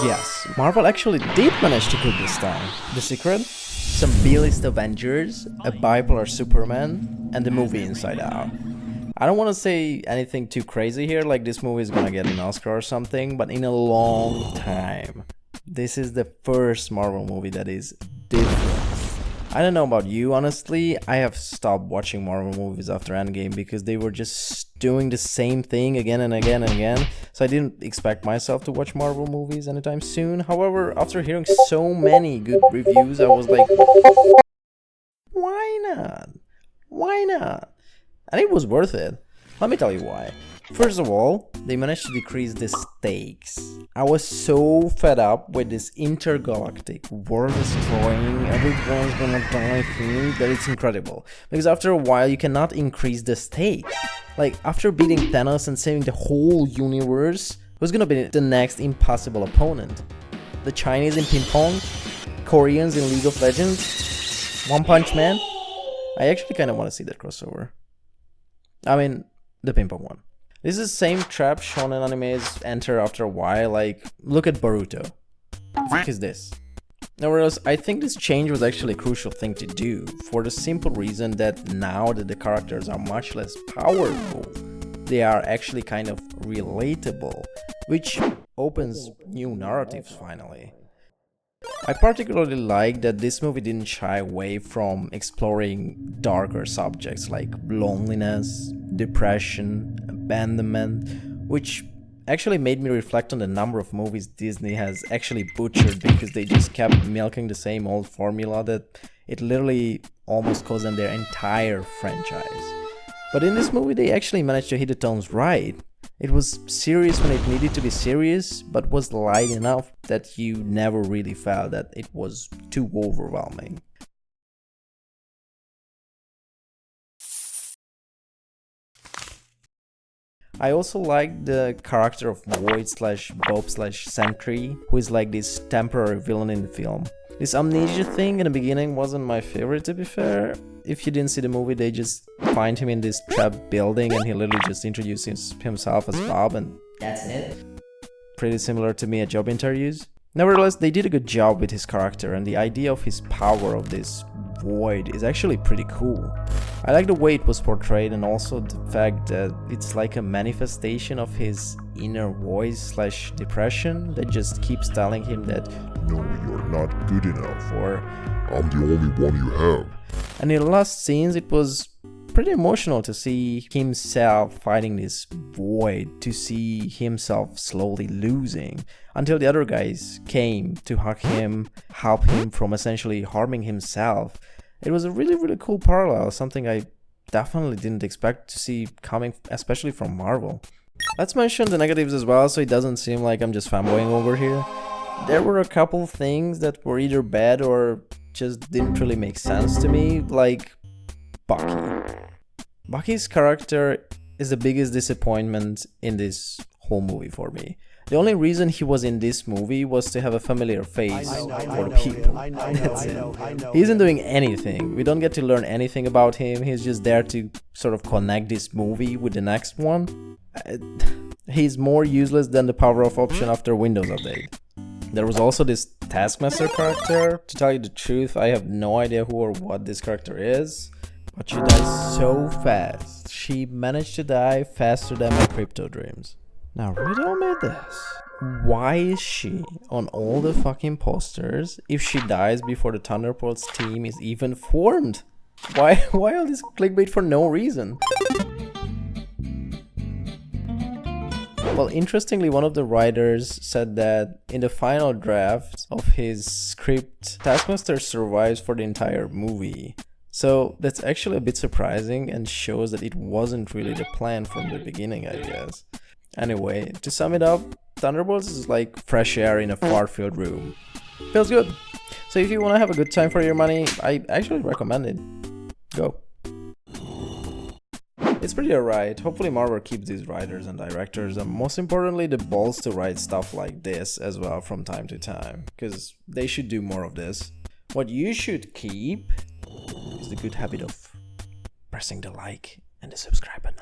Yes, Marvel actually did manage to cook this time. The secret? Some B-list Avengers, a bipolar Superman, and the movie Inside Out. I don't want to say anything too crazy here, like this movie is gonna get an Oscar or something, but in a long time, this is the first Marvel movie that is different. I don't know about you, honestly, I have stopped watching Marvel movies after Endgame because they were just doing the same thing again and again and again, so I didn't expect myself to watch Marvel movies anytime soon. However, after hearing so many good reviews, I was like, why not? Why not? And it was worth it. Let me tell you why. First of all, they managed to decrease the stakes. I was so fed up with this intergalactic, world-destroying, everyone's gonna die thing that it's incredible. Because after a while, you cannot increase the stakes. Like, after beating Thanos and saving the whole universe, who's gonna be the next impossible opponent? The Chinese in ping pong? Koreans in League of Legends? One Punch Man? I actually kind of want to see that crossover. I mean, the ping pong one. This is the same trap shonen animes enter after a while, like, look at Boruto. What is this? Nevertheless, I think this change was actually a crucial thing to do, for the simple reason that now that the characters are much less powerful, they are actually kind of relatable, which opens new narratives finally. I particularly like that this movie didn't shy away from exploring darker subjects like loneliness, depression, abandonment, which actually made me reflect on the number of movies Disney has actually butchered because they just kept milking the same old formula that it literally almost cost them their entire franchise. But in this movie they actually managed to hit the tones right. It was serious when it needed to be serious, but was light enough that you never really felt that it was too overwhelming. I also like the character of Void/Bob/Sentry, who is like this temporary villain in the film. This amnesia thing in the beginning wasn't my favorite, to be fair. If you didn't see the movie, they just find him in this trapped building and he literally just introduces himself as Bob and that's it. Pretty similar to me at job interviews. Nevertheless, they did a good job with his character, and the idea of his power of this void is actually pretty cool. I like the way it was portrayed, and also the fact that it's like a manifestation of his inner voice/depression that just keeps telling him that no, you're not good enough, or I'm the only one you have. And in the last scenes, it was pretty emotional to see himself fighting this void, to see himself slowly losing, until the other guys came to hug him, help him from essentially harming himself. It was a really cool parallel, something I definitely didn't expect to see coming, especially from Marvel. Let's mention the negatives as well, so it doesn't seem like I'm just fanboying over here. There were a couple things that were either bad or just didn't really make sense to me, like Bucky. Bucky's character is the biggest disappointment in this whole movie for me. The only reason he was in this movie was to have a familiar face for the people. That's it. He isn't doing anything. We don't get to learn anything about him. He's just there to sort of connect this movie with the next one. He's more useless than the power off option after Windows update. There was also this Taskmaster character. To tell you the truth, I have no idea who or what this character is. But she dies so fast. She managed to die faster than my crypto dreams. Now riddle me this. Why is she on all the fucking posters if she dies before the Thunderbolts team is even formed? Why all this clickbait for no reason? Well, interestingly, one of the writers said that in the final draft of his script, Taskmaster survives for the entire movie. So that's actually a bit surprising and shows that it wasn't really the plan from the beginning, I guess. Anyway, to sum it up, Thunderbolts is like fresh air in a far-field room. Feels good. So if you want to have a good time for your money, I actually recommend it. Go. It's pretty alright. Hopefully Marvel keeps these writers and directors, and most importantly the balls to write stuff like this as well from time to time, because they should do more of this. What you should keep is the good habit of pressing the like and the subscribe button.